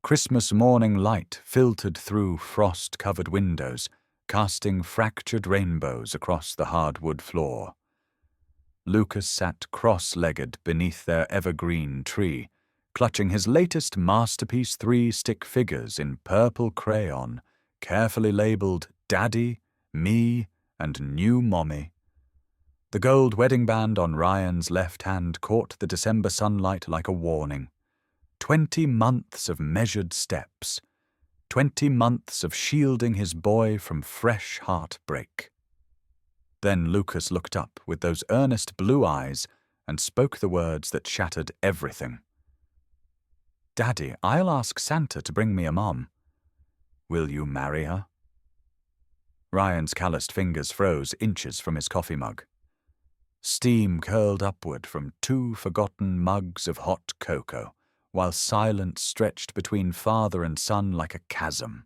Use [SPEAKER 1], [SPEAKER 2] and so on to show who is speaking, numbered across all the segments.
[SPEAKER 1] Christmas morning light filtered through frost-covered windows, casting fractured rainbows across the hardwood floor. Lucas sat cross-legged beneath their evergreen tree, clutching his latest masterpiece 3 stick figures in purple crayon, carefully labeled Daddy, Me, and New Mommy. The gold wedding band on Ryan's left hand caught the December sunlight like a warning. 20 months of measured steps. 20 months of shielding his boy from fresh heartbreak. Then Lucas looked up with those earnest blue eyes and spoke the words that shattered everything. "Daddy, I'll ask Santa to bring me a mom. Will you marry her?" Ryan's calloused fingers froze inches from his coffee mug. Steam curled upward from 2 forgotten mugs of hot cocoa, while silence stretched between father and son like a chasm.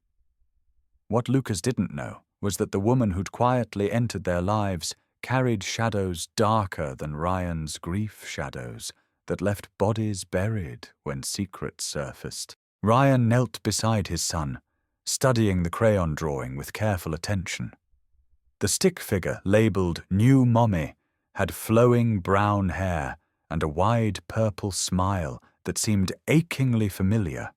[SPEAKER 1] What Lucas didn't know was that the woman who'd quietly entered their lives carried shadows darker than Ryan's grief shadows that left bodies buried when secrets surfaced. Ryan knelt beside his son, studying the crayon drawing with careful attention. The stick figure, labeled New Mommy, had flowing brown hair and a wide purple smile that seemed achingly familiar.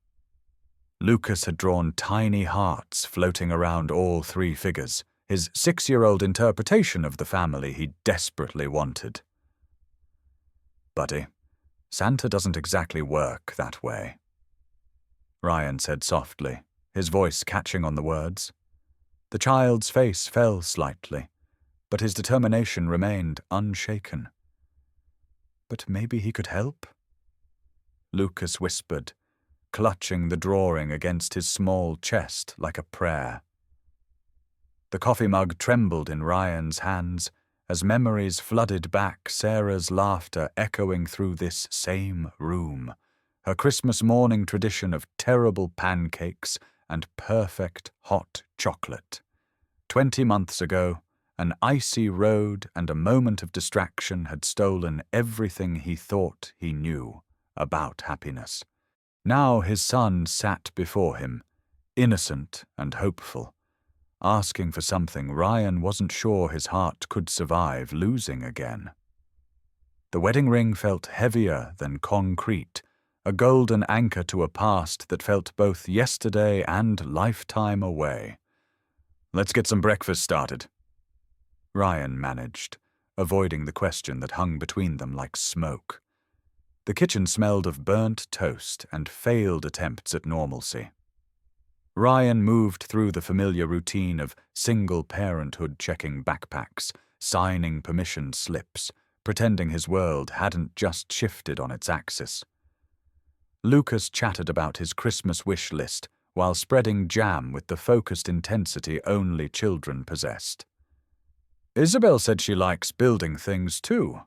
[SPEAKER 1] Lucas had drawn tiny hearts floating around all 3 figures, his 6-year-old interpretation of the family he desperately wanted. "Buddy, Santa doesn't exactly work that way," Ryan said softly, his voice catching on the words. The child's face fell slightly, but his determination remained unshaken. "But maybe he could help?" Lucas whispered, clutching the drawing against his small chest like a prayer. The coffee mug trembled in Ryan's hands as memories flooded back, Sarah's laughter echoing through this same room, her Christmas morning tradition of terrible pancakes and perfect hot chocolate. 20 months ago, an icy road and a moment of distraction had stolen everything he thought he knew about happiness. Now his son sat before him, innocent and hopeful, asking for something Ryan wasn't sure his heart could survive losing again. The wedding ring felt heavier than concrete, a golden anchor to a past that felt both yesterday and lifetime away. "Let's get some breakfast started," Ryan managed, avoiding the question that hung between them like smoke. The kitchen smelled of burnt toast and failed attempts at normalcy. Ryan moved through the familiar routine of single parenthood, checking backpacks, signing permission slips, pretending his world hadn't just shifted on its axis. Lucas chatted about his Christmas wish list while spreading jam with the focused intensity only children possessed. "Isabel said she likes building things too,"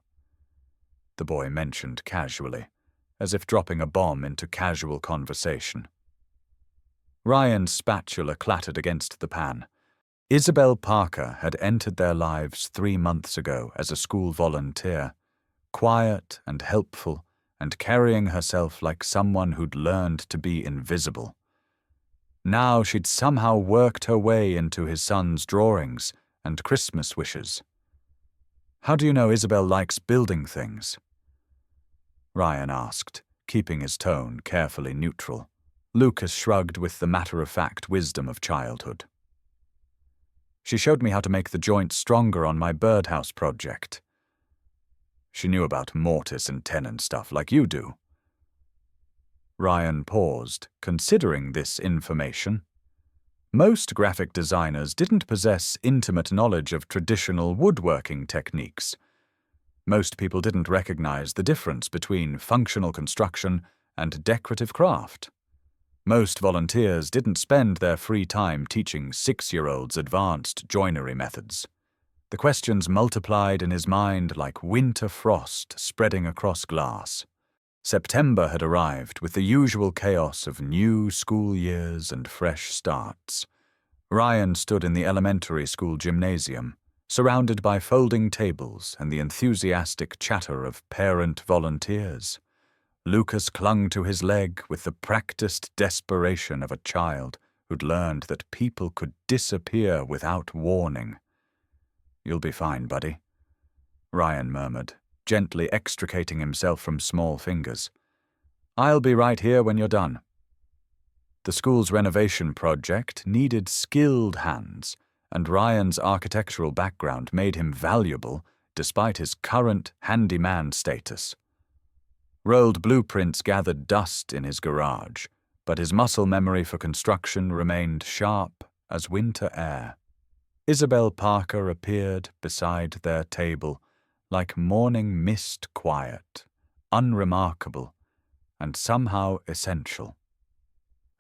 [SPEAKER 1] the boy mentioned casually, as if dropping a bomb into casual conversation. Ryan's spatula clattered against the pan. Isabel Parker had entered their lives 3 months ago as a school volunteer, quiet and helpful and carrying herself like someone who'd learned to be invisible. Now she'd somehow worked her way into his son's drawings and Christmas wishes. "How do you know Isabel likes building things?" Ryan asked, keeping his tone carefully neutral. Lucas shrugged with the matter-of-fact wisdom of childhood. "She showed me how to make the joints stronger on my birdhouse project." "She knew about mortise and tenon stuff like you do." Ryan paused, considering this information. Most graphic designers didn't possess intimate knowledge of traditional woodworking techniques. Most people didn't recognize the difference between functional construction and decorative craft. Most volunteers didn't spend their free time teaching 6-year-olds advanced joinery methods. The questions multiplied in his mind like winter frost spreading across glass. September had arrived with the usual chaos of new school years and fresh starts. Ryan stood in the elementary school gymnasium, surrounded by folding tables and the enthusiastic chatter of parent volunteers. Lucas clung to his leg with the practiced desperation of a child who'd learned that people could disappear without warning. "You'll be fine, buddy," Ryan murmured, gently extricating himself from Small Fingers. "I'll be right here when you're done." The school's renovation project needed skilled hands, and Ryan's architectural background made him valuable despite his current handyman status. Rolled blueprints gathered dust in his garage, but his muscle memory for construction remained sharp as winter air. Isabel Parker appeared beside their table, like morning mist quiet, unremarkable, and somehow essential.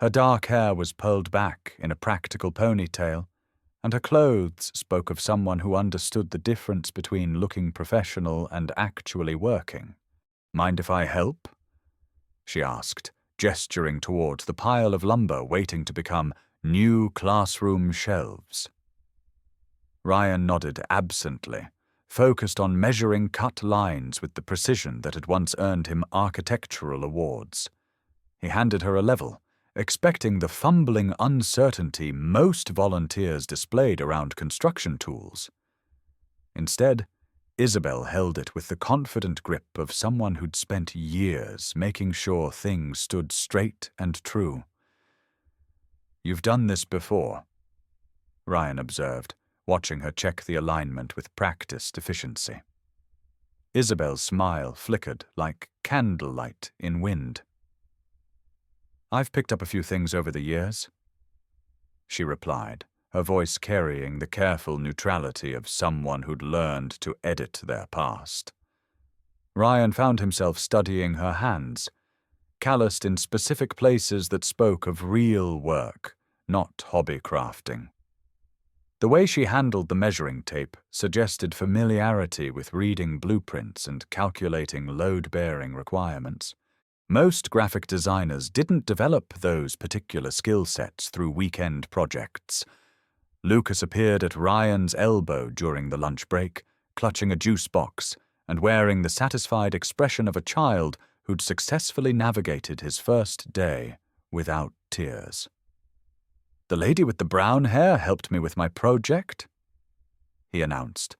[SPEAKER 1] Her dark hair was pulled back in a practical ponytail, and her clothes spoke of someone who understood the difference between looking professional and actually working. "Mind if I help?" she asked, gesturing toward the pile of lumber waiting to become new classroom shelves. Ryan nodded absently, focused on measuring cut lines with the precision that had once earned him architectural awards. He handed her a level, expecting the fumbling uncertainty most volunteers displayed around construction tools. Instead, Isabel held it with the confident grip of someone who'd spent years making sure things stood straight and true. "You've done this before," Ryan observed, watching her check the alignment with practiced efficiency. Isabel's smile flickered like candlelight in wind. "I've picked up a few things over the years," she replied, her voice carrying the careful neutrality of someone who'd learned to edit their past. Ryan found himself studying her hands, calloused in specific places that spoke of real work, not hobby crafting. The way she handled the measuring tape suggested familiarity with reading blueprints and calculating load-bearing requirements. Most graphic designers didn't develop those particular skill sets through weekend projects. Lucas appeared at Ryan's elbow during the lunch break, clutching a juice box and wearing the satisfied expression of a child who'd successfully navigated his first day without tears. "The lady with the brown hair helped me with my project," he announced,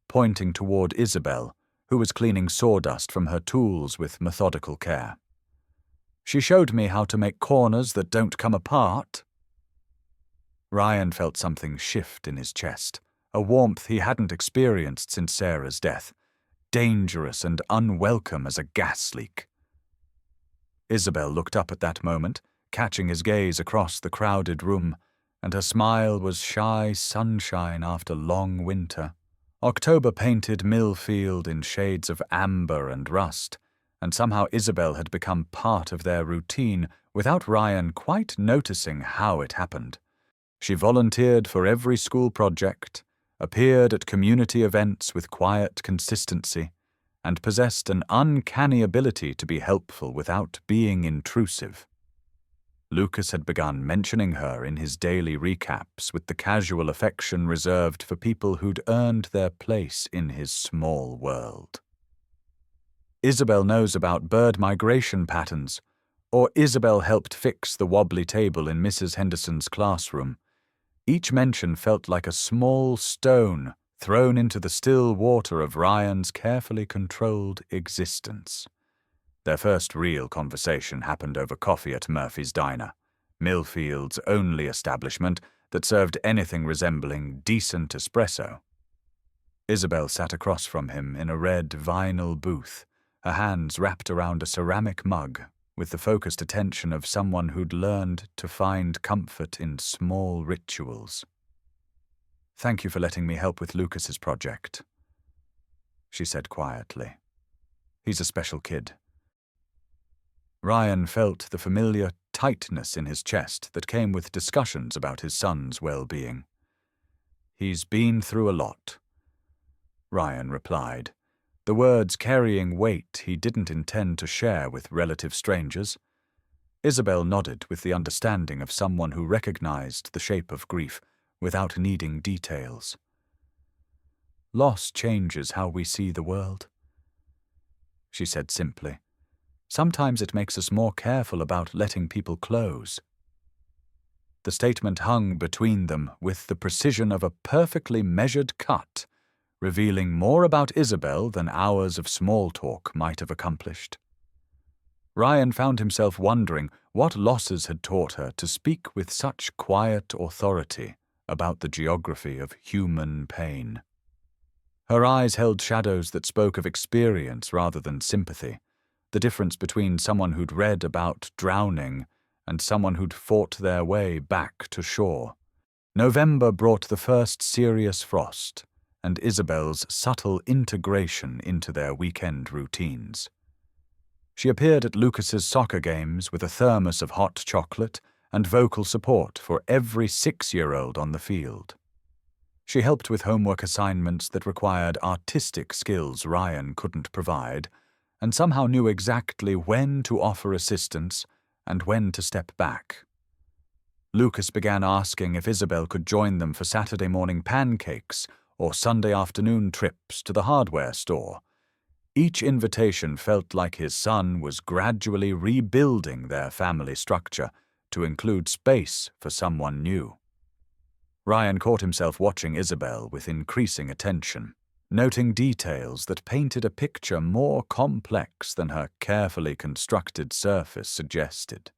[SPEAKER 1] pointing toward Isabel, who was cleaning sawdust from her tools with methodical care. "She showed me how to make corners that don't come apart." Ryan felt something shift in his chest, a warmth he hadn't experienced since Sarah's death, dangerous and unwelcome as a gas leak. Isabel looked up at that moment, catching his gaze across the crowded room, and her smile was shy sunshine after long winter. October painted Millfield in shades of amber and rust, and somehow Isabel had become part of their routine without Ryan quite noticing how it happened. She volunteered for every school project, appeared at community events with quiet consistency, and possessed an uncanny ability to be helpful without being intrusive. Lucas had begun mentioning her in his daily recaps with the casual affection reserved for people who'd earned their place in his small world. "Isabel knows about bird migration patterns," or "Isabel helped fix the wobbly table in Mrs. Henderson's classroom." Each mention felt like a small stone thrown into the still water of Ryan's carefully controlled existence. Their first real conversation happened over coffee at Murphy's Diner, Millfield's only establishment that served anything resembling decent espresso. Isabel sat across from him in a red vinyl booth, her hands wrapped around a ceramic mug, with the focused attention of someone who'd learned to find comfort in small rituals. "Thank you for letting me help with Lucas's project," she said quietly. "He's a special kid." Ryan felt the familiar tightness in his chest that came with discussions about his son's well-being. "He's been through a lot," Ryan replied, the words carrying weight he didn't intend to share with relative strangers. Isabel nodded with the understanding of someone who recognized the shape of grief without needing details. "Loss changes how we see the world," she said simply, Sometimes it makes us more careful about letting people close." The statement hung between them with the precision of a perfectly measured cut, revealing more about Isabel than hours of small talk might have accomplished. Ryan found himself wondering what losses had taught her to speak with such quiet authority about the geography of human pain. Her eyes held shadows that spoke of experience rather than sympathy, the difference between someone who'd read about drowning and someone who'd fought their way back to shore. November brought the first serious frost, and Isabel's subtle integration into their weekend routines. She appeared at Lucas's soccer games with a thermos of hot chocolate and vocal support for every 6-year-old on the field. She helped with homework assignments that required artistic skills Ryan couldn't provide, and somehow knew exactly when to offer assistance and when to step back. Lucas began asking if Isabel could join them for Saturday morning pancakes or Sunday afternoon trips to the hardware store. Each invitation felt like his son was gradually rebuilding their family structure to include space for someone new. Ryan caught himself watching Isabel with increasing attention, noting details that painted a picture more complex than her carefully constructed surface suggested.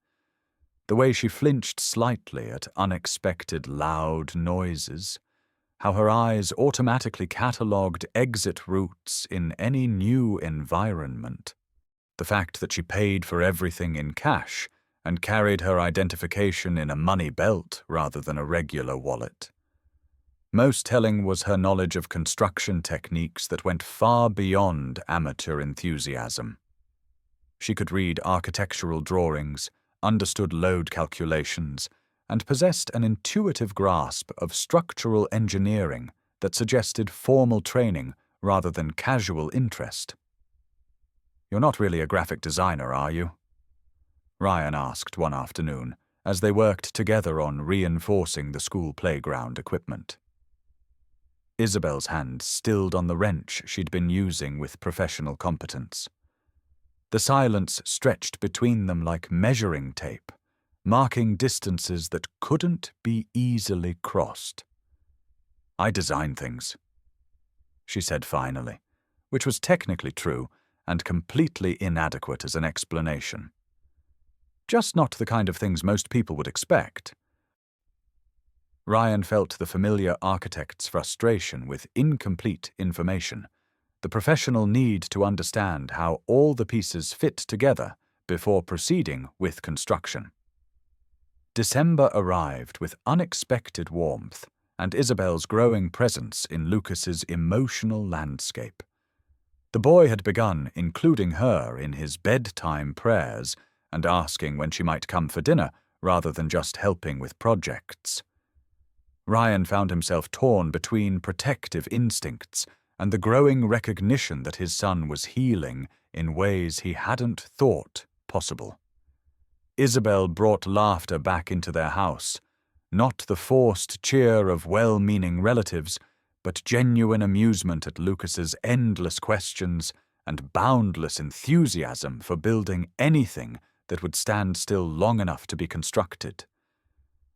[SPEAKER 1] The way she flinched slightly at unexpected loud noises, how her eyes automatically catalogued exit routes in any new environment, the fact that she paid for everything in cash and carried her identification in a money belt rather than a regular wallet. Most telling was her knowledge of construction techniques that went far beyond amateur enthusiasm. She could read architectural drawings, understood load calculations, and possessed an intuitive grasp of structural engineering that suggested formal training rather than casual interest. "You're not really a graphic designer, are you?" Ryan asked one afternoon, as they worked together on reinforcing the school playground equipment. Isabel's hand stilled on the wrench she'd been using with professional competence. The silence stretched between them like measuring tape, marking distances that couldn't be easily crossed. "I design things," she said finally, which was technically true and completely inadequate as an explanation. Just not the kind of things most people would expect. Ryan felt the familiar architect's frustration with incomplete information, the professional need to understand how all the pieces fit together before proceeding with construction. December arrived with unexpected warmth and Isabel's growing presence in Lucas's emotional landscape. The boy had begun including her in his bedtime prayers and asking when she might come for dinner rather than just helping with projects. Ryan found himself torn between protective instincts and the growing recognition that his son was healing in ways he hadn't thought possible. Isabel brought laughter back into their house, not the forced cheer of well-meaning relatives, but genuine amusement at Lucas's endless questions and boundless enthusiasm for building anything that would stand still long enough to be constructed.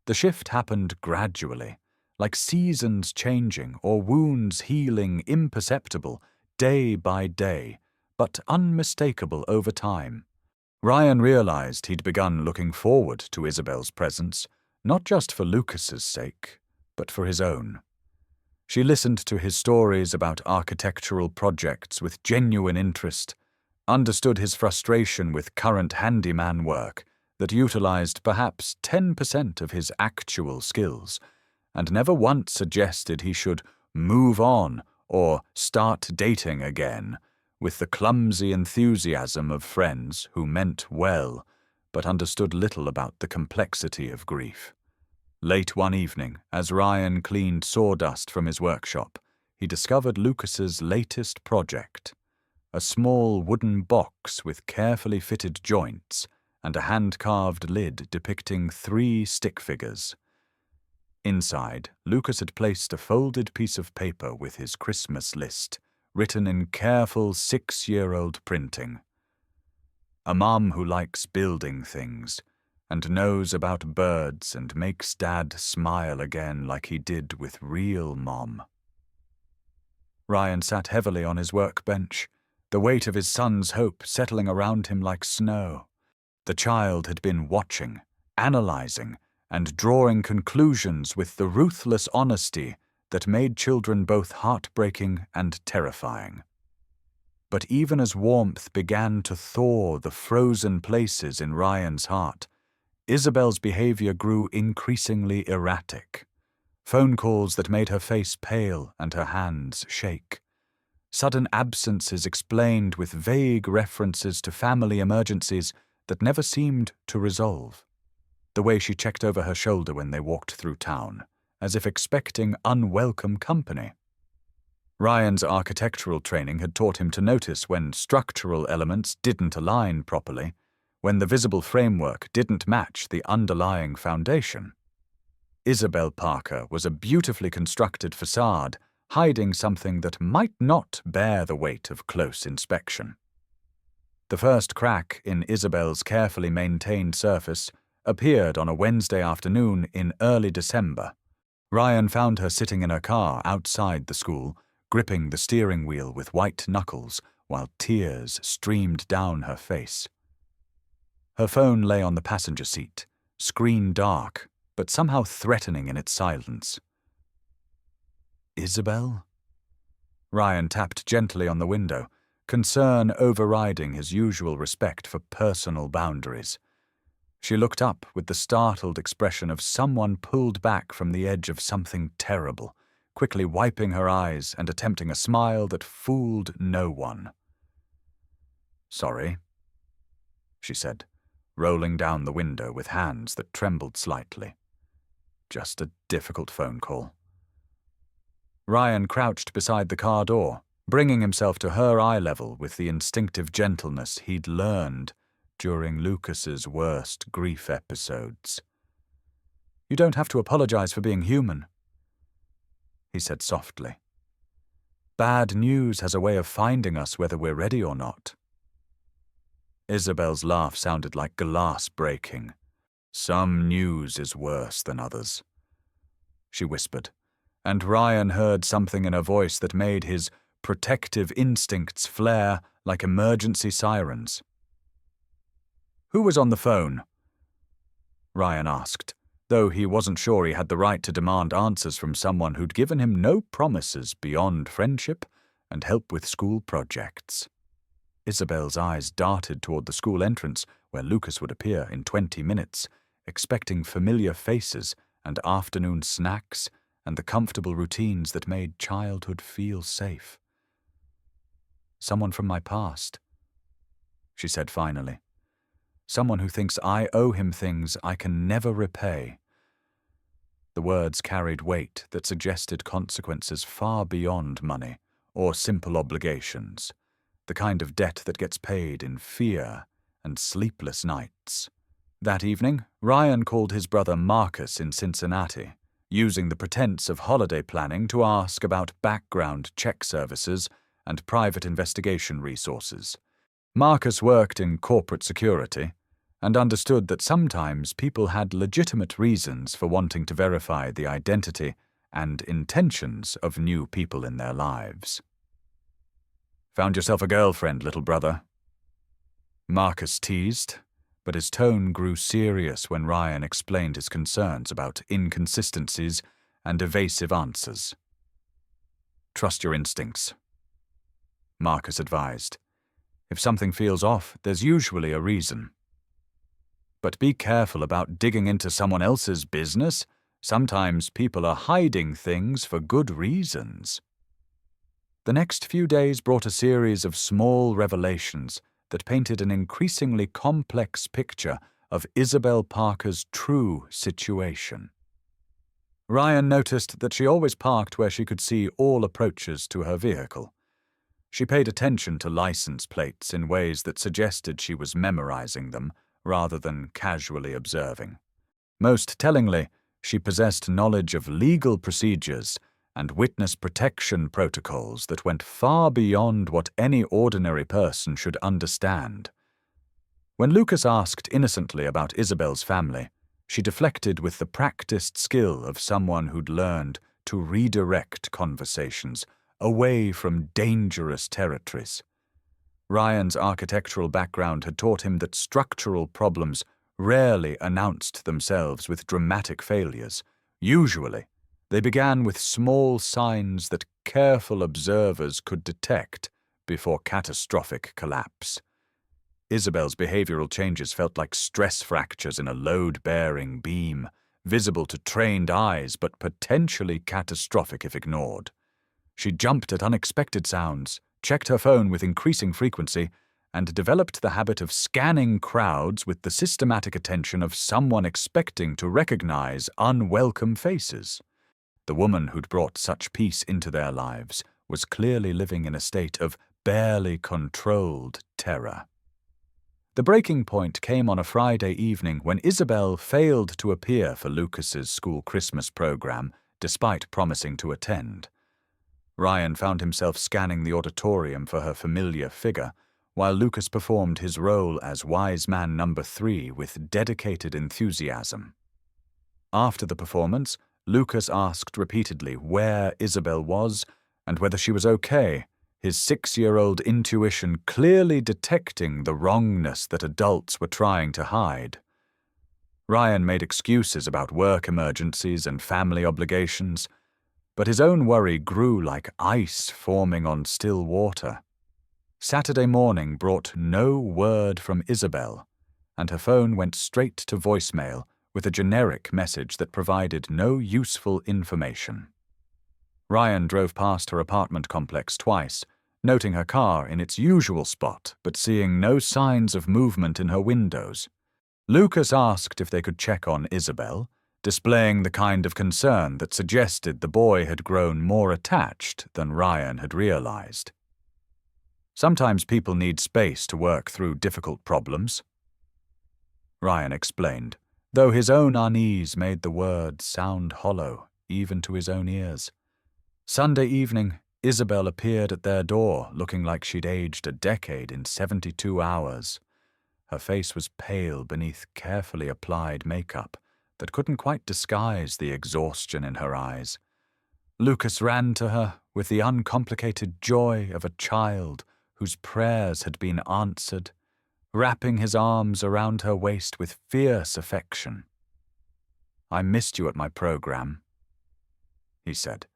[SPEAKER 1] The shift happened gradually, like seasons changing or wounds healing imperceptible day by day, but unmistakable over time. Ryan realized he'd begun looking forward to Isabel's presence, not just for Lucas's sake, but for his own. She listened to his stories about architectural projects with genuine interest, understood his frustration with current handyman work that utilized perhaps 10% of his actual skills, and never once suggested he should move on or start dating again, with the clumsy enthusiasm of friends who meant well, but understood little about the complexity of grief. Late one evening, as Ryan cleaned sawdust from his workshop, he discovered Lucas's latest project, a small wooden box with carefully fitted joints and a hand-carved lid depicting 3 stick figures. Inside, Lucas had placed a folded piece of paper with his Christmas list, written in careful 6-year-old printing. a mom who likes building things, and knows about birds and makes Dad smile again like he did with real Mom. Ryan sat heavily on his workbench, the weight of his son's hope settling around him like snow. The child had been watching, analyzing, and drawing conclusions with the ruthless honesty that made children both heartbreaking and terrifying. But even as warmth began to thaw the frozen places in Ryan's heart, Isabel's behavior grew increasingly erratic. Phone calls that made her face pale and her hands shake. Sudden absences explained with vague references to family emergencies that never seemed to resolve. The way she checked over her shoulder when they walked through town, as if expecting unwelcome company. Ryan's architectural training had taught him to notice when structural elements didn't align properly, when the visible framework didn't match the underlying foundation. Isabel Parker was a beautifully constructed facade, hiding something that might not bear the weight of close inspection. The first crack in Isabel's carefully maintained surface appeared on a Wednesday afternoon in early December. Ryan found her sitting in her car outside the school, gripping the steering wheel with white knuckles while tears streamed down her face. Her phone lay on the passenger seat, screen dark, but somehow threatening in its silence. Isabel? Ryan tapped gently on the window, concern overriding his usual respect for personal boundaries. She looked up with the startled expression of someone pulled back from the edge of something terrible, quickly wiping her eyes and attempting a smile that fooled no one. "Sorry," she said, rolling down the window with hands that trembled slightly. "Just a difficult phone call." Ryan crouched beside the car door, bringing himself to her eye level with the instinctive gentleness he'd learned during Lucas's worst grief episodes. "You don't have to apologize for being human," he said softly. "Bad news has a way of finding us whether we're ready or not." Isabel's laugh sounded like glass breaking. "Some news is worse than others," she whispered, and Ryan heard something in her voice that made his protective instincts flare like emergency sirens. "Who was on the phone?" Ryan asked, though he wasn't sure he had the right to demand answers from someone who'd given him no promises beyond friendship and help with school projects. Isabel's eyes darted toward the school entrance where Lucas would appear in 20 minutes, expecting familiar faces and afternoon snacks and the comfortable routines that made childhood feel safe. "Someone from my past," she said finally. "Someone who thinks I owe him things I can never repay." The words carried weight that suggested consequences far beyond money or simple obligations, the kind of debt that gets paid in fear and sleepless nights. That evening, Ryan called his brother Marcus in Cincinnati, using the pretense of holiday planning to ask about background check services and private investigation resources. Marcus worked in corporate security and understood that sometimes people had legitimate reasons for wanting to verify the identity and intentions of new people in their lives. "Found yourself a girlfriend, little brother?" Marcus teased, but his tone grew serious when Ryan explained his concerns about inconsistencies and evasive answers. "Trust your instincts," Marcus advised. "If something feels off, there's usually a reason. But be careful about digging into someone else's business. Sometimes people are hiding things for good reasons." The next few days brought a series of small revelations that painted an increasingly complex picture of Isabel Parker's true situation. Ryan noticed that she always parked where she could see all approaches to her vehicle. She paid attention to license plates in ways that suggested she was memorizing them rather than casually observing. Most tellingly, she possessed knowledge of legal procedures and witness protection protocols that went far beyond what any ordinary person should understand. When Lucas asked innocently about Isabel's family, she deflected with the practiced skill of someone who'd learned to redirect conversations away from dangerous territories. Ryan's architectural background had taught him that structural problems rarely announced themselves with dramatic failures. Usually, they began with small signs that careful observers could detect before catastrophic collapse. Isabel's behavioral changes felt like stress fractures in a load-bearing beam, visible to trained eyes but potentially catastrophic if ignored. She jumped at unexpected sounds, checked her phone with increasing frequency, and developed the habit of scanning crowds with the systematic attention of someone expecting to recognize unwelcome faces. The woman who'd brought such peace into their lives was clearly living in a state of barely controlled terror. The breaking point came on a Friday evening when Isabel failed to appear for Lucas's school Christmas program, despite promising to attend. Ryan found himself scanning the auditorium for her familiar figure, while Lucas performed his role as wise man number 3 with dedicated enthusiasm. After the performance, Lucas asked repeatedly where Isabel was and whether she was okay, his 6-year-old intuition clearly detecting the wrongness that adults were trying to hide. Ryan made excuses about work emergencies and family obligations, but his own worry grew like ice forming on still water. Saturday morning brought no word from Isabel, and her phone went straight to voicemail with a generic message that provided no useful information. Ryan drove past her apartment complex twice, noting her car in its usual spot but seeing no signs of movement in her windows. Lucas asked if they could check on Isabel, displaying the kind of concern that suggested the boy had grown more attached than Ryan had realized. Sometimes people need space to work through difficult problems, Ryan explained, though his own unease made the words sound hollow, even to his own ears. Sunday evening, Isabel appeared at their door, looking like she'd aged a decade in 72 hours. Her face was pale beneath carefully applied makeup that couldn't quite disguise the exhaustion in her eyes. Lucas ran to her with the uncomplicated joy of a child whose prayers had been answered, wrapping his arms around her waist with fierce affection. "I missed you at my program," he said,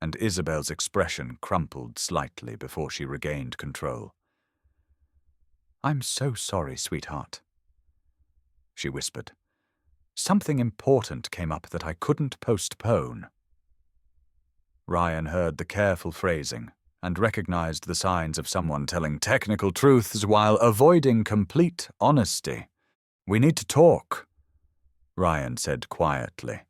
[SPEAKER 1] and Isabel's expression crumpled slightly before she regained control. "I'm so sorry, sweetheart," she whispered. "Something important came up that I couldn't postpone." Ryan heard the careful phrasing and recognized the signs of someone telling technical truths while avoiding complete honesty. "We need to talk," Ryan said quietly,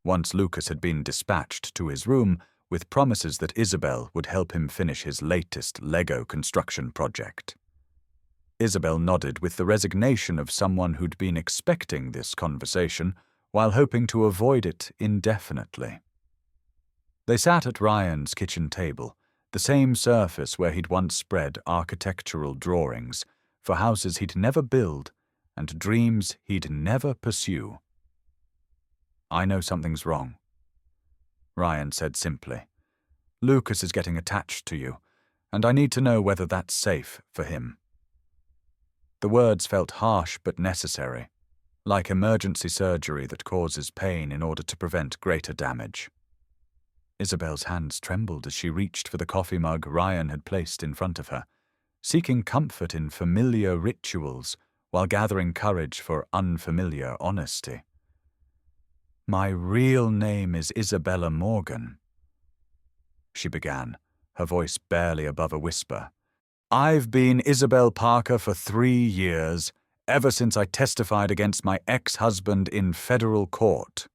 [SPEAKER 1] once Lucas had been dispatched to his room with promises that Isabel would help him finish his latest Lego construction project. Isabel nodded with the resignation of someone who'd been expecting this conversation while hoping to avoid it indefinitely. They sat at Ryan's kitchen table, the same surface where he'd once spread architectural drawings for houses he'd never build and dreams he'd never pursue. "I know something's wrong," Ryan said simply. "Lucas is getting attached to you, and I need to know whether that's safe for him." The words felt harsh but necessary, like emergency surgery that causes pain in order to prevent greater damage. Isabel's hands trembled as she reached for the coffee mug Ryan had placed in front of her, seeking comfort in familiar rituals while gathering courage for unfamiliar honesty. "My real name is Isabella Morgan," she began, her voice barely above a whisper. "I've been Isabel Parker for 3 years, ever since I testified against my ex-husband in federal court."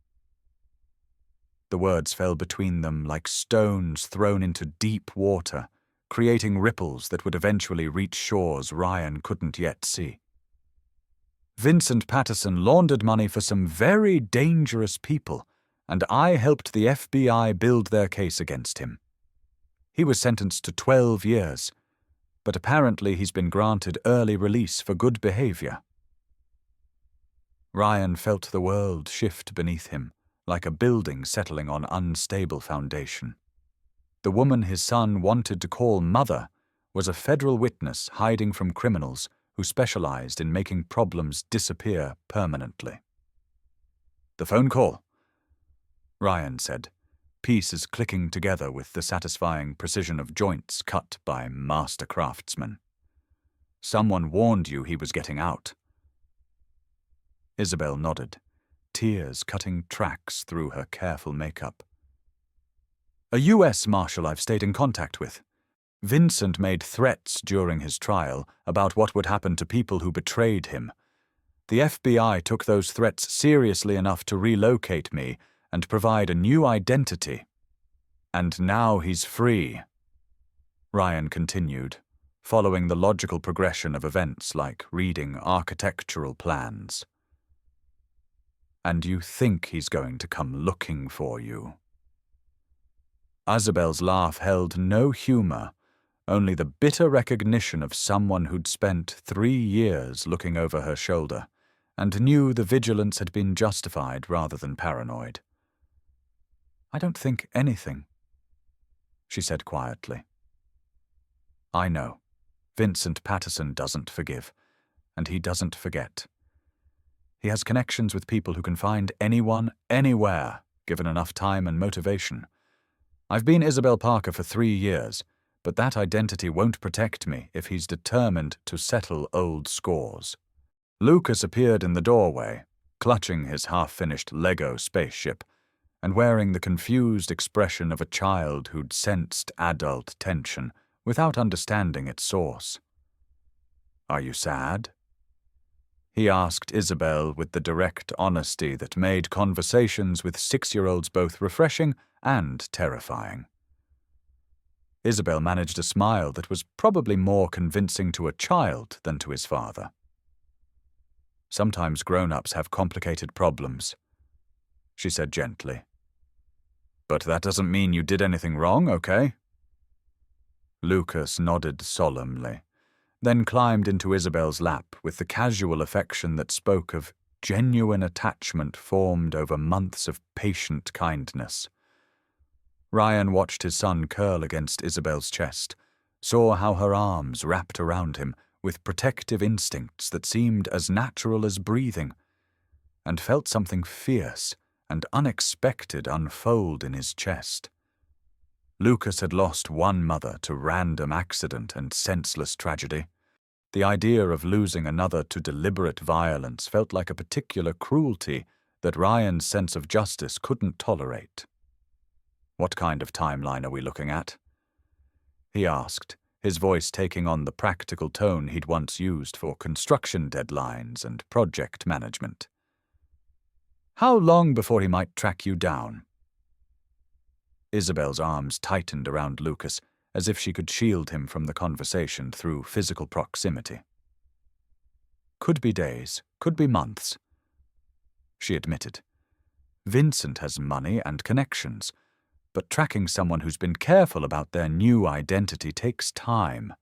[SPEAKER 1] The words fell between them like stones thrown into deep water, creating ripples that would eventually reach shores Ryan couldn't yet see. "Vincent Patterson laundered money for some very dangerous people, and I helped the FBI build their case against him. He was sentenced to 12 years, but apparently he's been granted early release for good behavior. Ryan felt the world shift beneath him, like a building settling on unstable foundation. The woman his son wanted to call mother was a federal witness hiding from criminals who specialized in making problems disappear permanently. "The phone call," Ryan said, pieces clicking together with the satisfying precision of joints cut by master craftsmen. "Someone warned you he was getting out." Isabel nodded, tears cutting tracks through her careful makeup. "A U.S. marshal I've stayed in contact with. Vincent made threats during his trial about what would happen to people who betrayed him. The FBI took those threats seriously enough to relocate me and provide a new identity. And now he's free," Ryan continued, following the logical progression of events like reading architectural plans. "And you think he's going to come looking for you?" Isabel's laugh held no humor, only the bitter recognition of someone who'd spent 3 years looking over her shoulder and knew the vigilance had been justified rather than paranoid. "I don't think anything," she said quietly. "I know. Vincent Patterson doesn't forgive, and he doesn't forget. He has connections with people who can find anyone, anywhere, given enough time and motivation. I've been Isabel Parker for 3 years, but that identity won't protect me if he's determined to settle old scores." Lucas appeared in the doorway, clutching his half-finished Lego spaceship, and wearing the confused expression of a child who'd sensed adult tension without understanding its source. "Are you sad?" he asked Isabel with the direct honesty that made conversations with 6-year-olds both refreshing and terrifying. Isabel managed a smile that was probably more convincing to a child than to his father. "Sometimes grown-ups have complicated problems," she said gently. "But that doesn't mean you did anything wrong, okay?" Lucas nodded solemnly, then climbed into Isabel's lap with the casual affection that spoke of genuine attachment formed over months of patient kindness. Ryan watched his son curl against Isabel's chest, saw how her arms wrapped around him with protective instincts that seemed as natural as breathing, and felt something fierce and unexpected unfold in his chest. Lucas had lost one mother to random accident and senseless tragedy. The idea of losing another to deliberate violence felt like a particular cruelty that Ryan's sense of justice couldn't tolerate. "What kind of timeline are we looking at?" he asked, his voice taking on the practical tone he'd once used for construction deadlines and project management. "How long before he might track you down?" Isabel's arms tightened around Lucas, as if she could shield him from the conversation through physical proximity. "Could be days, could be months," she admitted. "Vincent has money and connections, but tracking someone who's been careful about their new identity takes time.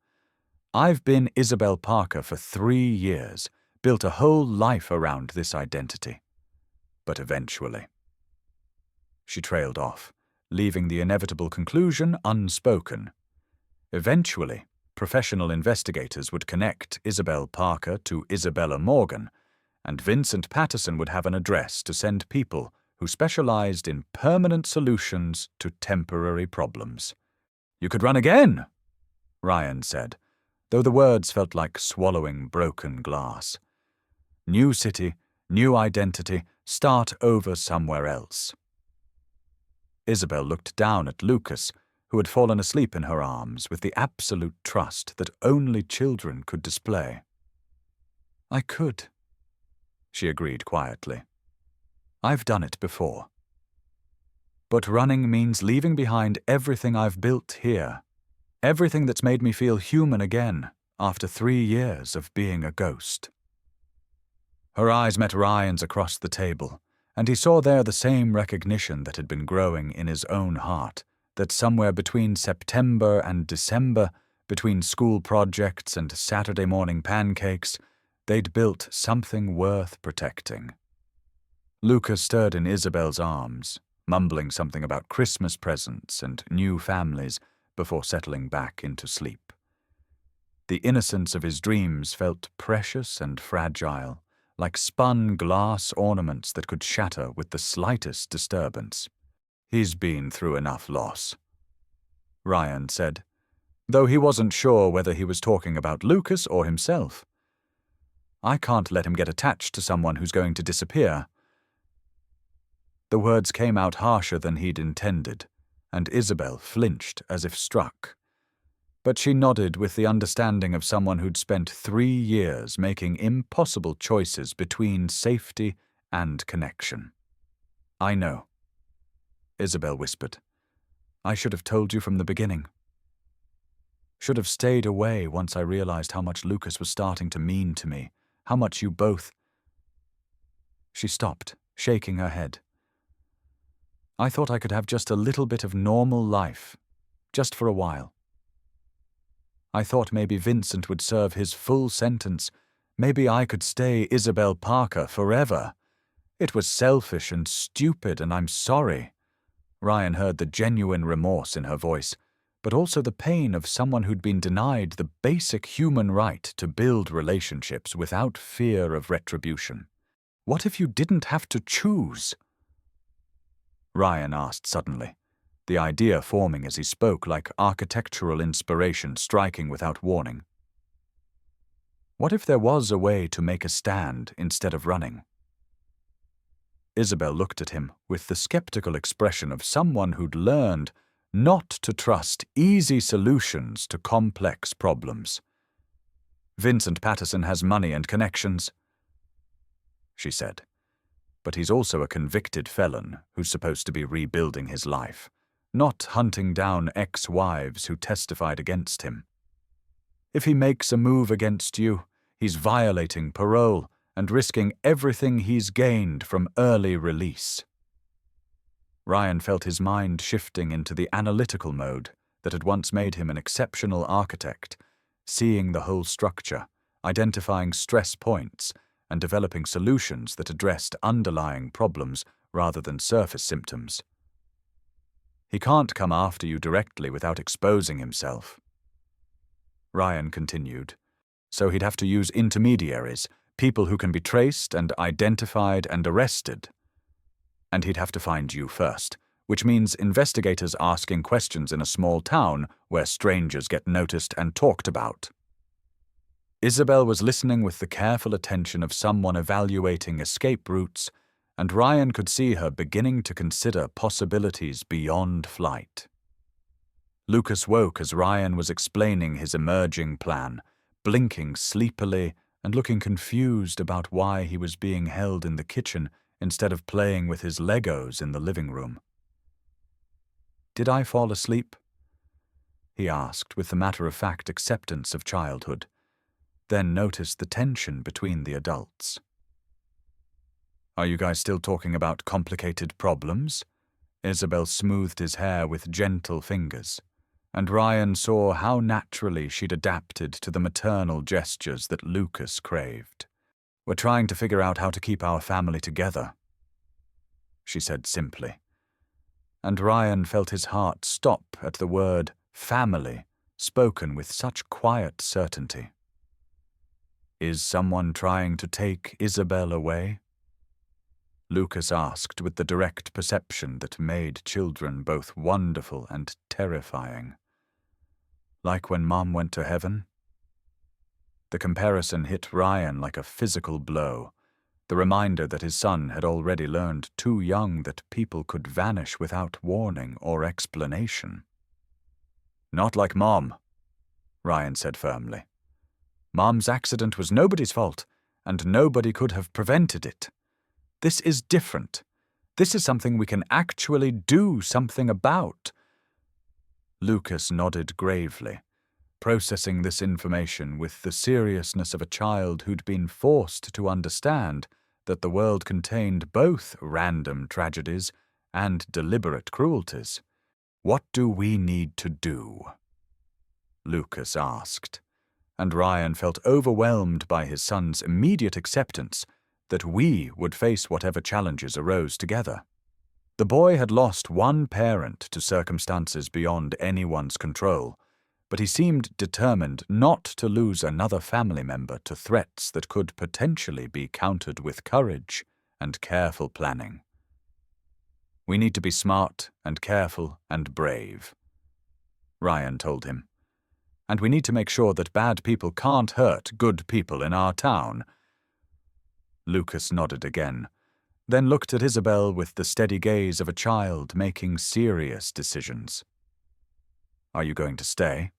[SPEAKER 1] I've been Isabel Parker for 3 years, built a whole life around this identity. But eventually..." She trailed off, leaving the inevitable conclusion unspoken. Eventually, professional investigators would connect Isabel Parker to Isabella Morgan, and Vincent Patterson would have an address to send people who specialized in permanent solutions to temporary problems. "You could run again," Ryan said, though the words felt like swallowing broken glass. "New city, new identity, start over somewhere else." Isabel looked down at Lucas, who had fallen asleep in her arms with the absolute trust that only children could display. "I could," she agreed quietly. "I've done it before. But running means leaving behind everything I've built here, everything that's made me feel human again after 3 years of being a ghost." Her eyes met Ryan's across the table, and he saw there the same recognition that had been growing in his own heart, that somewhere between September and December, Between school projects and Saturday morning pancakes, they'd built something worth protecting. Lucas stirred in Isabel's arms, mumbling something about Christmas presents and new families before settling back into sleep. The innocence of his dreams felt precious and fragile, like spun glass ornaments that could shatter with the slightest disturbance. "He's been through enough loss," Ryan said, though he wasn't sure whether he was talking about Lucas or himself. "I can't let him get attached to someone who's going to disappear." The words came out harsher than he'd intended, and Isabel flinched as if struck. But she nodded with the understanding of someone who'd spent 3 years making impossible choices between safety and connection. "I know," Isabel whispered. "I should have told you from the beginning. Should have stayed away once I realized how much Lucas was starting to mean to me, how much you both—" She stopped, shaking her head. "I thought I could have just a little bit of normal life, just for a while. I thought maybe Vincent would serve his full sentence. Maybe I could stay Isabel Parker forever. It was selfish and stupid, and I'm sorry." Ryan heard the genuine remorse in her voice, but also the pain of someone who'd been denied the basic human right to build relationships without fear of retribution. "What if you didn't have to choose?" Ryan asked suddenly, the idea forming as he spoke like architectural inspiration striking without warning. What if there was a way to make a stand instead of running? Isabel looked at him with the skeptical expression of someone who'd learned not to trust easy solutions to complex problems. "Vincent Patterson has money and connections," she said, "but he's also a convicted felon who's supposed to be rebuilding his life, not hunting down ex-wives who testified against him. If he makes a move against you, he's violating parole and risking everything he's gained from early release." Ryan felt his mind shifting into the analytical mode that had once made him an exceptional architect, seeing the whole structure, identifying stress points, and developing solutions that addressed underlying problems rather than surface symptoms. "He can't come after you directly without exposing himself," Ryan continued, "so he'd have to use intermediaries, people who can be traced and identified and arrested. And he'd have to find you first, which means investigators asking questions in a small town where strangers get noticed and talked about." Isabel was listening with the careful attention of someone evaluating escape routes, and Ryan could see her beginning to consider possibilities beyond flight. Lucas woke as Ryan was explaining his emerging plan, blinking sleepily and looking confused about why he was being held in the kitchen instead of playing with his Legos in the living room. "Did I fall asleep?" he asked with the matter-of-fact acceptance of childhood, then noticed the tension between the adults. "Are you guys still talking about complicated problems?" Isabel smoothed his hair with gentle fingers, and Ryan saw how naturally she'd adapted to the maternal gestures that Lucas craved. "We're trying to figure out how to keep our family together," she said simply, and Ryan felt his heart stop at the word family spoken with such quiet certainty. "Is someone trying to take Isabel away?" Lucas asked with the direct perception that made children both wonderful and terrifying. "Like when Mom went to heaven?" The comparison hit Ryan like a physical blow, the reminder that his son had already learned too young that people could vanish without warning or explanation. "Not like Mom," Ryan said firmly. "Mom's accident was nobody's fault, and nobody could have prevented it. This is different. This is something we can actually do something about." Lucas nodded gravely, processing this information with the seriousness of a child who'd been forced to understand that the world contained both random tragedies and deliberate cruelties. "What do we need to do?" Lucas asked, and Ryan felt overwhelmed by his son's immediate acceptance that we would face whatever challenges arose together. The boy had lost one parent to circumstances beyond anyone's control, but he seemed determined not to lose another family member to threats that could potentially be countered with courage and careful planning. "We need to be smart and careful and brave," Ryan told him. "And we need to make sure that bad people can't hurt good people in our town." Lucas nodded again, then looked at Isabel with the steady gaze of a child making serious decisions. "Are you going to stay?"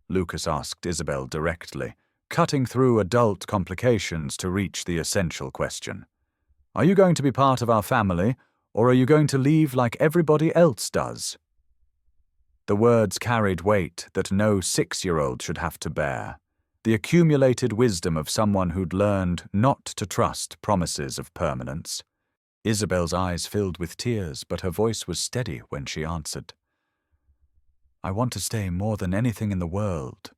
[SPEAKER 1] Lucas asked Isabel directly, cutting through adult complications to reach the essential question. "Are you going to be part of our family, or are you going to leave like everybody else does?" The words carried weight that no 6-year-old should have to bear, the accumulated wisdom of someone who'd learned not to trust promises of permanence. Isabel's eyes filled with tears, but her voice was steady when she answered. "I want to stay more than anything in the world,"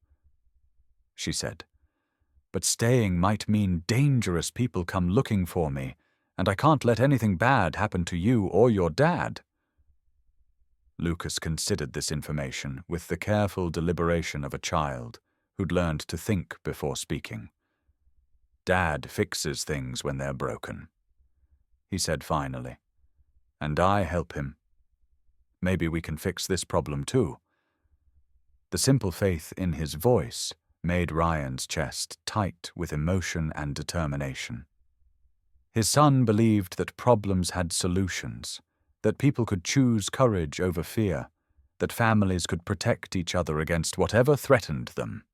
[SPEAKER 1] she said. "But staying might mean dangerous people come looking for me, and I can't let anything bad happen to you or your dad." Lucas considered this information with the careful deliberation of a child who'd learned to think before speaking. "Dad fixes things when they're broken," he said finally. "And I help him. Maybe we can fix this problem too." The simple faith in his voice made Ryan's chest tight with emotion and determination. His son believed that problems had solutions, that people could choose courage over fear, that families could protect each other against whatever threatened them.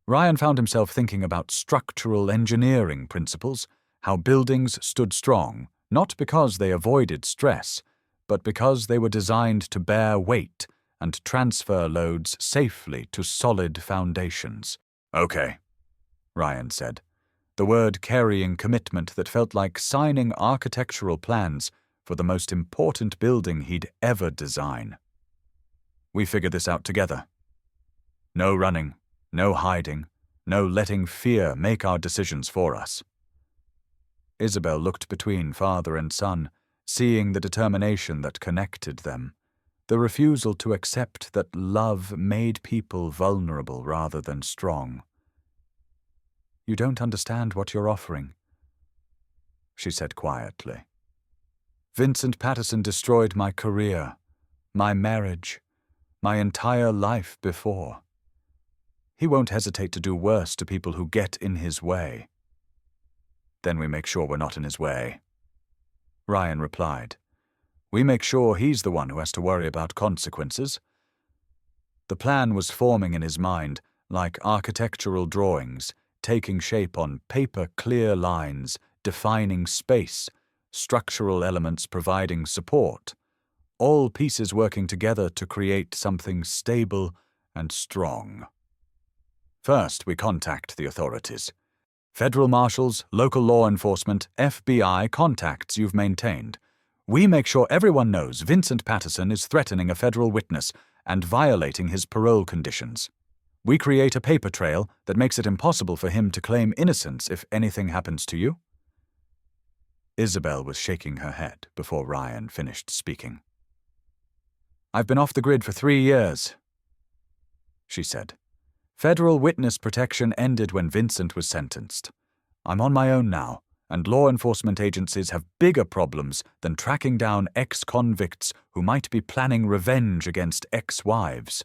[SPEAKER 1] Ryan found himself thinking about structural engineering principles, how buildings stood strong, not because they avoided stress, but because they were designed to bear weight and transfer loads safely to solid foundations. "Okay," Ryan said, the word carrying commitment that felt like signing architectural plans for the most important building he'd ever design. "We figure this out together. No running, no hiding, no letting fear make our decisions for us." Isabel looked between father and son, seeing the determination that connected them, the refusal to accept that love made people vulnerable rather than strong. "You don't understand what you're offering," she said quietly. "Vincent Patterson destroyed my career, my marriage, my entire life before. He won't hesitate to do worse to people who get in his way." "Then we make sure we're not in his way," Ryan replied. "We make sure he's the one who has to worry about consequences." The plan was forming in his mind, like architectural drawings, taking shape on paper clear lines, defining space, structural elements providing support, all pieces working together to create something stable and strong. "First, we contact the authorities. Federal marshals, local law enforcement, FBI contacts you've maintained. We make sure everyone knows Vincent Patterson is threatening a federal witness and violating his parole conditions. We create a paper trail that makes it impossible for him to claim innocence if anything happens to you." Isabel was shaking her head before Ryan finished speaking. "I've been off the grid for 3 years," she said. "Federal witness protection ended when Vincent was sentenced. I'm on my own now, and law enforcement agencies have bigger problems than tracking down ex-convicts who might be planning revenge against ex-wives."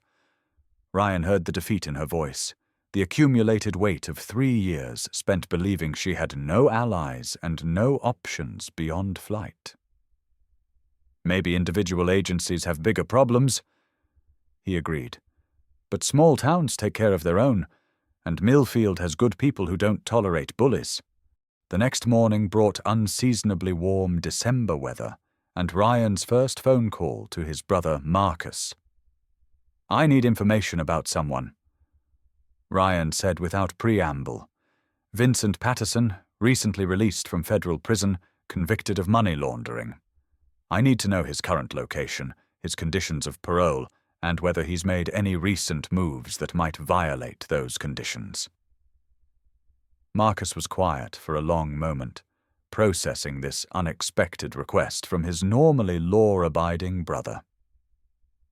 [SPEAKER 1] Ryan heard the defeat in her voice, the accumulated weight of 3 years spent believing she had no allies and no options beyond flight. "Maybe individual agencies have bigger problems," he agreed. "But small towns take care of their own, and Millfield has good people who don't tolerate bullies." The next morning brought unseasonably warm December weather, and Ryan's first phone call to his brother Marcus. "I need information about someone," Ryan said without preamble. "Vincent Patterson, recently released from federal prison, convicted of money laundering. I need to know his current location, his conditions of parole, and whether he's made any recent moves that might violate those conditions. Marcus was quiet for a long moment, processing this unexpected request from his normally law-abiding brother.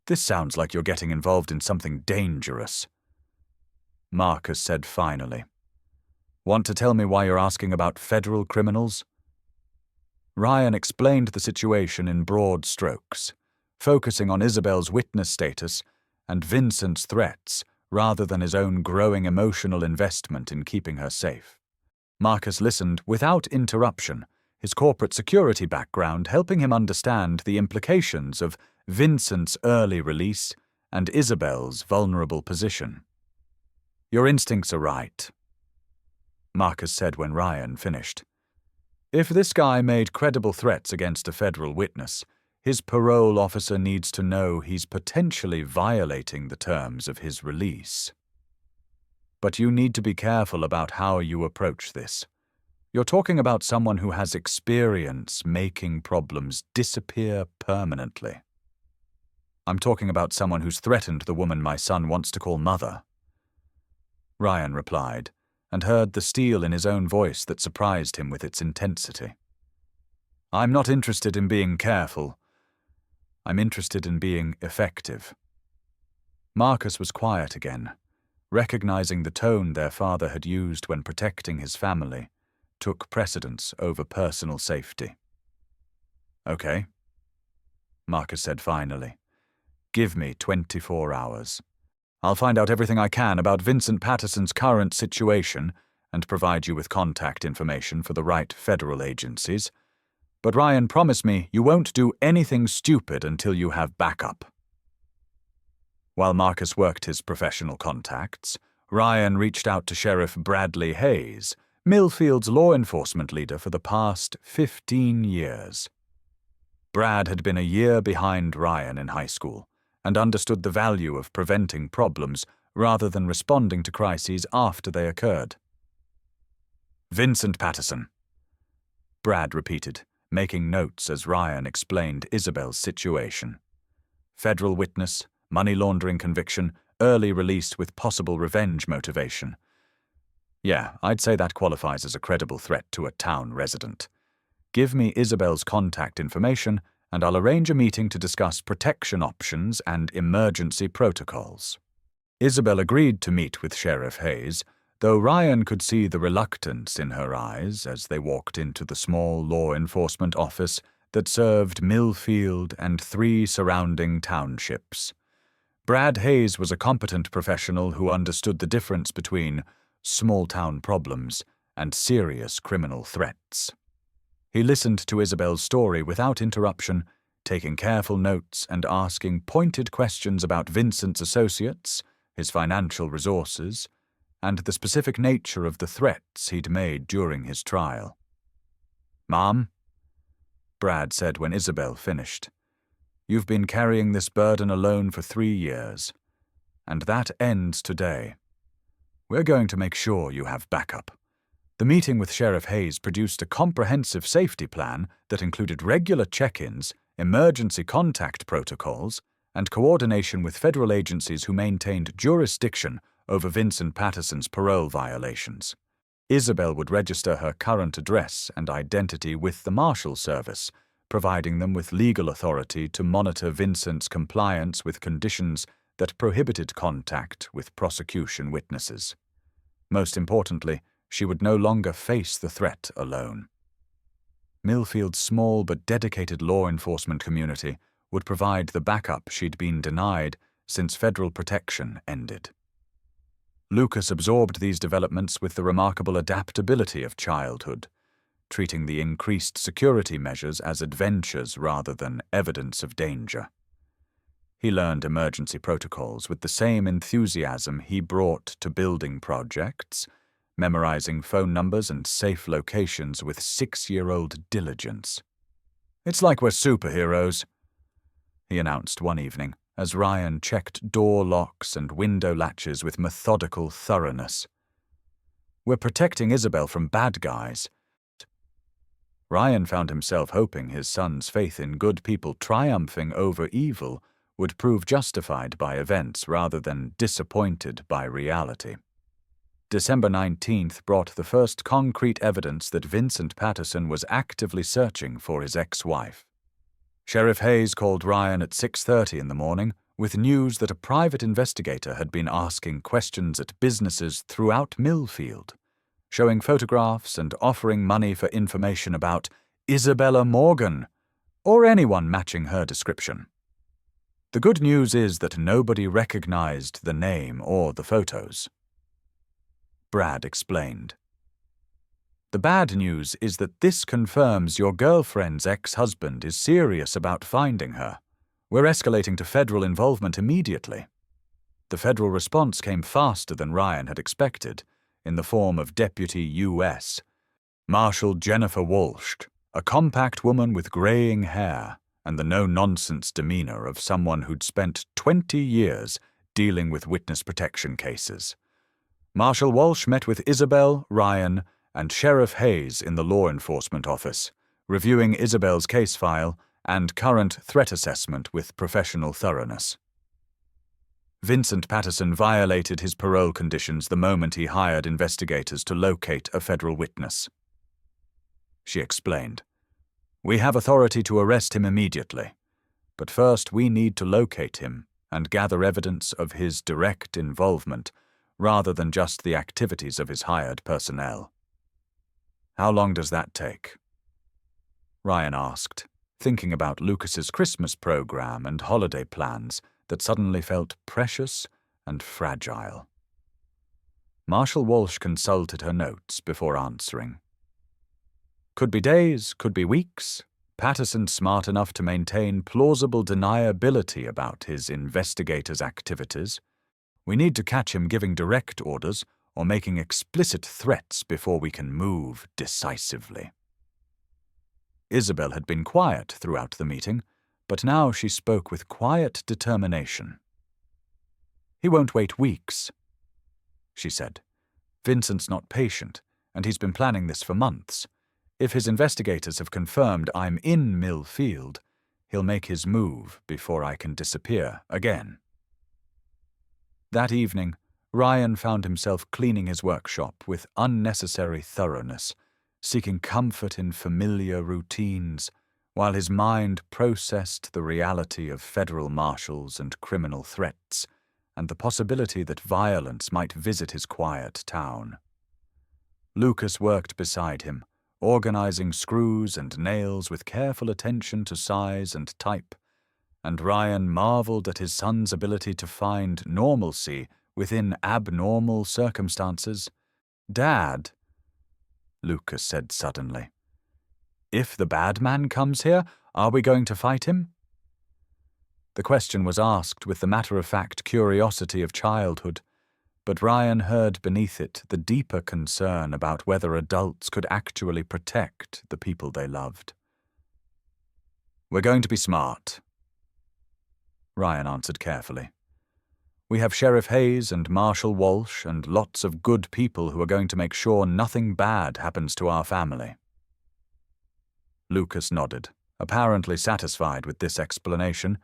[SPEAKER 1] "This sounds like you're getting involved in something dangerous," Marcus said finally. "Want to tell me why you're asking about federal criminals?" Ryan explained the situation in broad strokes, focusing on Isabel's witness status and Vincent's threats rather than his own growing emotional investment in keeping her safe. Marcus listened without interruption, his corporate security background helping him understand the implications of Vincent's early release and Isabel's vulnerable position. "Your instincts are right," Marcus said when Ryan finished. "If this guy made credible threats against a federal witness, his parole officer needs to know he's potentially violating the terms of his release. But you need to be careful about how you approach this. You're talking about someone who has experience making problems disappear permanently." "I'm talking about someone who's threatened the woman my son wants to call mother," Ryan replied, and heard the steel in his own voice that surprised him with its intensity. "I'm not interested in being careful. I'm interested in being effective." Marcus was quiet again, recognizing the tone their father had used when protecting his family took precedence over personal safety. "Okay," Marcus said finally. "Give me 24 hours. I'll find out everything I can about Vincent Patterson's current situation and provide you with contact information for the right federal agencies. But Ryan, promise me you won't do anything stupid until you have backup." While Marcus worked his professional contacts, Ryan reached out to Sheriff Bradley Hayes, Millfield's law enforcement leader for the past 15 years. Brad had been a year behind Ryan in high school and understood the value of preventing problems rather than responding to crises after they occurred. "Vincent Patterson," Brad repeated, making notes as Ryan explained Isabel's situation. "Federal witness, money laundering conviction, early release with possible revenge motivation. Yeah, I'd say that qualifies as a credible threat to a town resident. Give me Isabel's contact information and I'll arrange a meeting to discuss protection options and emergency protocols." Isabel agreed to meet with Sheriff Hayes, though Ryan could see the reluctance in her eyes as they walked into the small law enforcement office that served Millfield and 3 surrounding townships. Brad Hayes was a competent professional who understood the difference between small-town problems and serious criminal threats. He listened to Isabel's story without interruption, taking careful notes and asking pointed questions about Vincent's associates, his financial resources, and the specific nature of the threats he'd made during his trial. "Mom," Brad said when Isabel finished, "you've been carrying this burden alone for 3 years, and that ends today. We're going to make sure you have backup." The meeting with Sheriff Hayes produced a comprehensive safety plan that included regular check-ins, emergency contact protocols, and coordination with federal agencies who maintained jurisdiction over Vincent Patterson's parole violations. Isabel would register her current address and identity with the Marshal Service, providing them with legal authority to monitor Vincent's compliance with conditions that prohibited contact with prosecution witnesses. Most importantly, she would no longer face the threat alone. Millfield's small but dedicated law enforcement community would provide the backup she'd been denied since federal protection ended. Lucas absorbed these developments with the remarkable adaptability of childhood, treating the increased security measures as adventures rather than evidence of danger. He learned emergency protocols with the same enthusiasm he brought to building projects, memorizing phone numbers and safe locations with 6-year-old diligence. "It's like we're superheroes," he announced one evening, as Ryan checked door locks and window latches with methodical thoroughness. "We're protecting Isabel from bad guys." Ryan found himself hoping his son's faith in good people triumphing over evil would prove justified by events rather than disappointed by reality. December 19th brought the first concrete evidence that Vincent Patterson was actively searching for his ex-wife. Sheriff Hayes called Ryan at 6:30 in the morning with news that a private investigator had been asking questions at businesses throughout Millfield, showing photographs and offering money for information about Isabella Morgan, or anyone matching her description. The good news is that nobody recognized the name or the photos. Brad explained. The bad news is that this confirms your girlfriend's ex-husband is serious about finding her. We're escalating to federal involvement immediately. The federal response came faster than Ryan had expected, in the form of Deputy U.S. Marshal Jennifer Walsh, a compact woman with graying hair and the no-nonsense demeanor of someone who'd spent 20 years dealing with witness protection cases. Marshal Walsh met with Isabel, Ryan, and Sheriff Hayes in the law enforcement office, reviewing Isabel's case file and current threat assessment with professional thoroughness. Vincent Patterson violated his parole conditions the moment he hired investigators to locate a federal witness. She explained, "We have authority to arrest him immediately, but first we need to locate him and gather evidence of his direct involvement rather than just the activities of his hired personnel." "How long does that take?" Ryan asked, thinking about Lucas's Christmas program and holiday plans that suddenly felt precious and fragile. Marshal Walsh consulted her notes before answering. "Could be days, could be weeks. Patterson's smart enough to maintain plausible deniability about his investigators' activities. We need to catch him giving direct orders or making explicit threats before we can move decisively." Isabel had been quiet throughout the meeting, but now she spoke with quiet determination. "He won't wait weeks," she said. "Vincent's not patient, and he's been planning this for months. If his investigators have confirmed I'm in Millfield, he'll make his move before I can disappear again." That evening, Ryan found himself cleaning his workshop with unnecessary thoroughness, seeking comfort in familiar routines, while his mind processed the reality of federal marshals and criminal threats, and the possibility that violence might visit his quiet town. Lucas worked beside him, organizing screws and nails with careful attention to size and type, and Ryan marveled at his son's ability to find normalcy within abnormal circumstances. "Dad," Lucas said suddenly, "if the bad man comes here, are we going to fight him?" The question was asked with the matter-of-fact curiosity of childhood, but Ryan heard beneath it the deeper concern about whether adults could actually protect the people they loved. "We're going to be smart," Ryan answered carefully. "We have Sheriff Hayes and Marshal Walsh and lots of good people who are going to make sure nothing bad happens to our family." Lucas nodded, apparently satisfied with this explanation,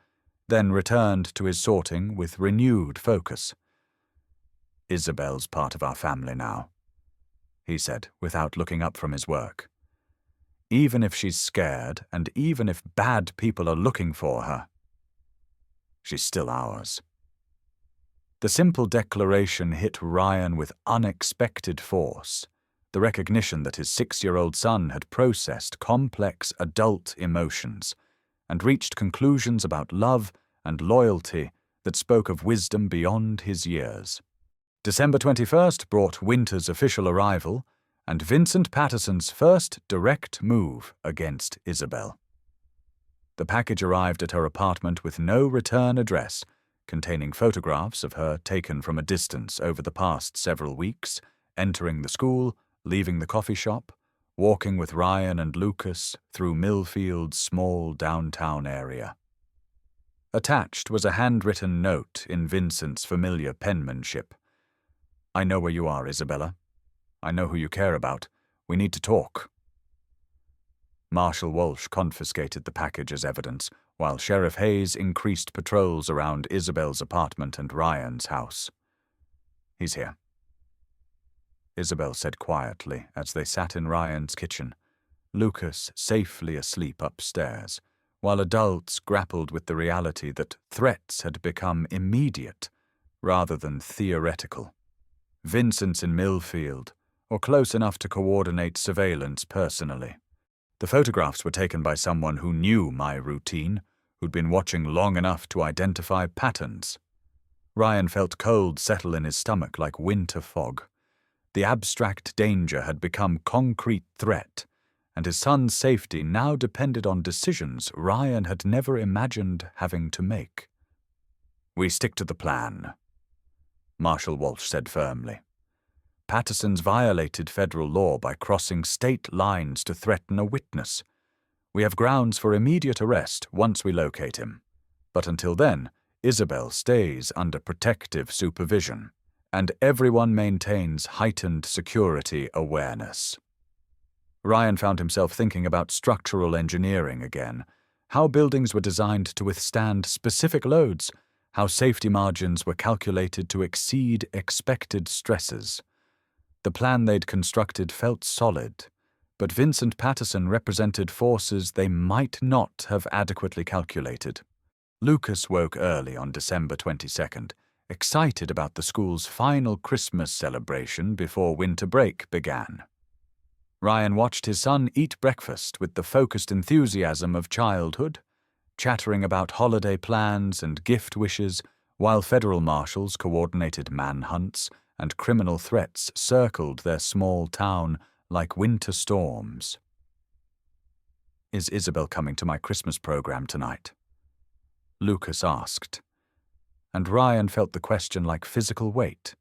[SPEAKER 1] then returned to his sorting with renewed focus. "Isabel's part of our family now," he said without looking up from his work. "Even if she's scared and even if bad people are looking for her, she's still ours." The simple declaration hit Ryan with unexpected force, the recognition that his 6-year-old son had processed complex adult emotions and reached conclusions about love and loyalty that spoke of wisdom beyond his years. December 21st brought winter's official arrival and Vincent Patterson's first direct move against Isabel. The package arrived at her apartment with no return address, containing photographs of her taken from a distance over the past several weeks, entering the school, leaving the coffee shop, walking with Ryan and Lucas through Millfield's small downtown area. Attached was a handwritten note in Vincent's familiar penmanship. "I know where you are, Isabella. I know who you care about. We need to talk." Marshal Walsh confiscated the package as evidence, while Sheriff Hayes increased patrols around Isabel's apartment and Ryan's house. "He's here," Isabel said quietly as they sat in Ryan's kitchen, Lucas safely asleep upstairs, while adults grappled with the reality that threats had become immediate rather than theoretical. Vincent's in Millfield, or close enough to coordinate surveillance personally. The photographs were taken by someone who knew my routine, who'd been watching long enough to identify patterns. Ryan felt cold settle in his stomach like winter fog. The abstract danger had become concrete threat, and his son's safety now depended on decisions Ryan had never imagined having to make. "We stick to the plan," Marshal Walsh said firmly. "Patterson's violated federal law by crossing state lines to threaten a witness. We have grounds for immediate arrest once we locate him. But until then, Isabel stays under protective supervision, and everyone maintains heightened security awareness." Ryan found himself thinking about structural engineering again, how buildings were designed to withstand specific loads, how safety margins were calculated to exceed expected stresses. The plan they'd constructed felt solid, but Vincent Patterson represented forces they might not have adequately calculated. Lucas woke early on December 22nd, excited about the school's final Christmas celebration before winter break began. Ryan watched his son eat breakfast with the focused enthusiasm of childhood, chattering about holiday plans and gift wishes, while federal marshals coordinated manhunts and criminal threats circled their small town like winter storms. "Is Isabel coming to my Christmas program tonight?" Lucas asked, and Ryan felt the question like physical weight.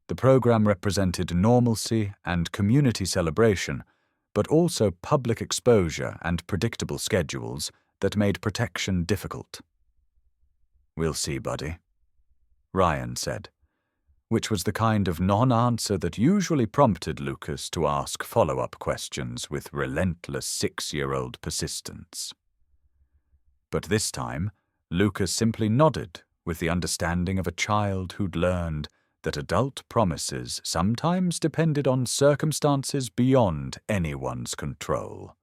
[SPEAKER 1] The program represented normalcy and community celebration, but also public exposure and predictable schedules that made protection difficult. "We'll see, buddy," Ryan said, which was the kind of non-answer that usually prompted Lucas to ask follow-up questions with relentless 6-year-old persistence. But this time, Lucas simply nodded with the understanding of a child who'd learned that adult promises sometimes depended on circumstances beyond anyone's control.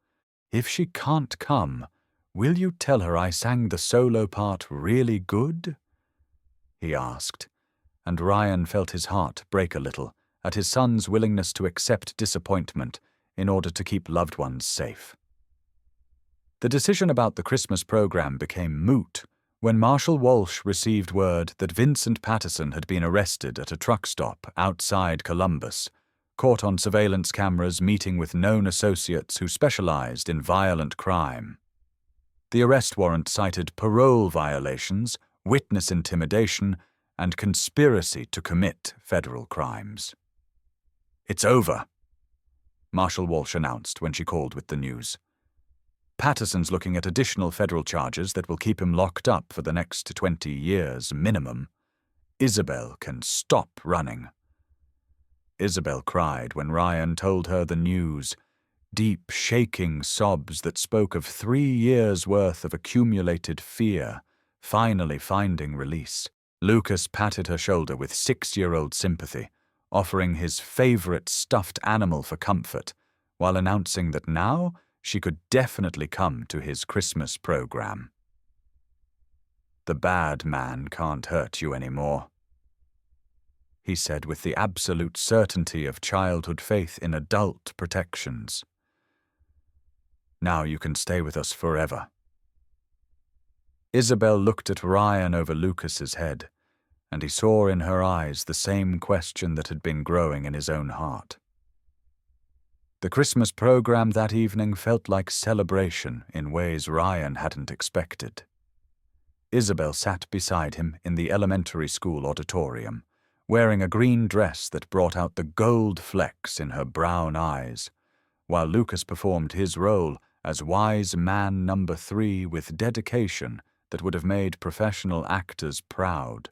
[SPEAKER 1] "If she can't come, will you tell her I sang the solo part really good?" he asked, and Ryan felt his heart break a little at his son's willingness to accept disappointment in order to keep loved ones safe. The decision about the Christmas program became moot when Marshal Walsh received word that Vincent Patterson had been arrested at a truck stop outside Columbus, caught on surveillance cameras meeting with known associates who specialized in violent crime. The arrest warrant cited parole violations, witness intimidation, and conspiracy to commit federal crimes. "It's over," Marshal Walsh announced when she called with the news. "Patterson's looking at additional federal charges that will keep him locked up for the next 20 years minimum. Isabel can stop running." Isabel cried when Ryan told her the news, deep, shaking sobs that spoke of 3 years' worth of accumulated fear, finally finding release. Lucas patted her shoulder with 6-year-old sympathy, offering his favorite stuffed animal for comfort, while announcing that now she could definitely come to his Christmas program. "The bad man can't hurt you anymore," he said with the absolute certainty of childhood faith in adult protections. "Now you can stay with us forever." Isabel looked at Ryan over Lucas's head, and he saw in her eyes the same question that had been growing in his own heart. The Christmas program that evening felt like celebration in ways Ryan hadn't expected. Isabel sat beside him in the elementary school auditorium, wearing a green dress that brought out the gold flecks in her brown eyes, while Lucas performed his role as wise man number 3 with dedication that would have made professional actors proud.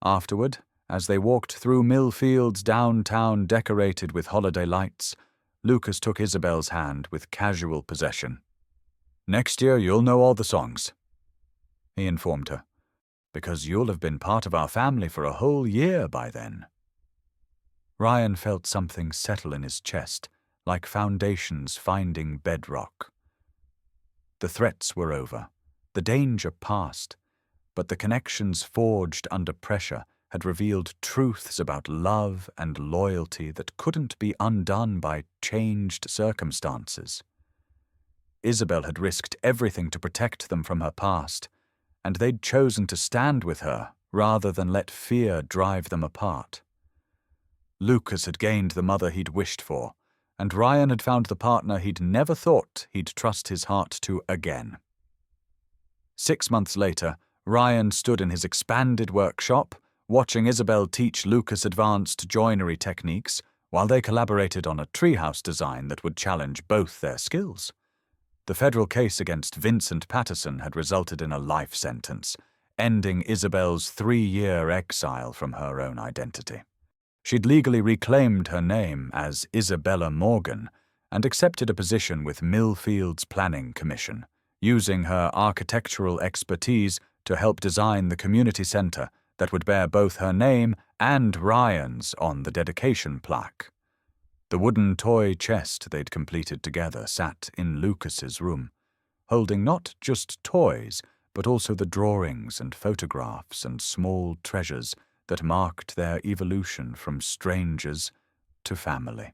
[SPEAKER 1] Afterward, as they walked through Millfield's downtown decorated with holiday lights, Lucas took Isabel's hand with casual possession. "Next year you'll know all the songs," he informed her, "because you'll have been part of our family for a whole year by then." Ryan felt something settle in his chest, like foundations finding bedrock. The threats were over, the danger past, but the connections forged under pressure had revealed truths about love and loyalty that couldn't be undone by changed circumstances. Isabel had risked everything to protect them from her past, and they'd chosen to stand with her rather than let fear drive them apart. Lucas had gained the mother he'd wished for, and Ryan had found the partner he'd never thought he'd trust his heart to again. 6 months later, Ryan stood in his expanded workshop, watching Isabel teach Lucas advanced joinery techniques while they collaborated on a treehouse design that would challenge both their skills. The federal case against Vincent Patterson had resulted in a life sentence, ending Isabel's 3-year exile from her own identity. She'd legally reclaimed her name as Isabella Morgan and accepted a position with Millfield's Planning Commission, using her architectural expertise to help design the community center that would bear both her name and Ryan's on the dedication plaque. The wooden toy chest they'd completed together sat in Lucas's room, holding not just toys, but also the drawings and photographs and small treasures that marked their evolution from strangers to family.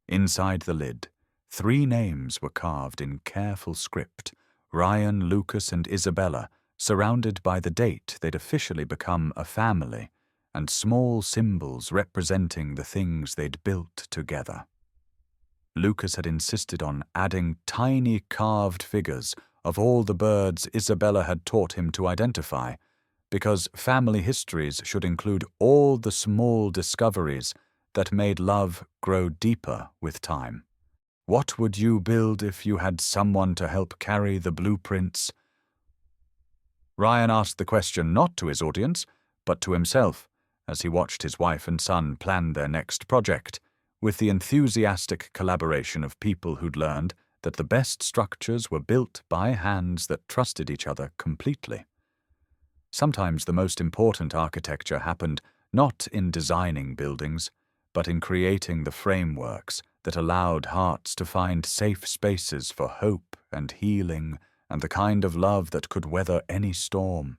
[SPEAKER 1] Inside the lid, 3 names were carved in careful script: Ryan, Lucas, and Isabella, surrounded by the date they'd officially become a family, and small symbols representing the things they'd built together. Lucas had insisted on adding tiny carved figures of all the birds Isabella had taught him to identify, because family histories should include all the small discoveries that made love grow deeper with time. What would you build if you had someone to help carry the blueprints? Ryan asked the question not to his audience, but to himself, as he watched his wife and son plan their next project, with the enthusiastic collaboration of people who'd learned that the best structures were built by hands that trusted each other completely. Sometimes the most important architecture happened not in designing buildings, but in creating the frameworks that allowed hearts to find safe spaces for hope and healing and the kind of love that could weather any storm.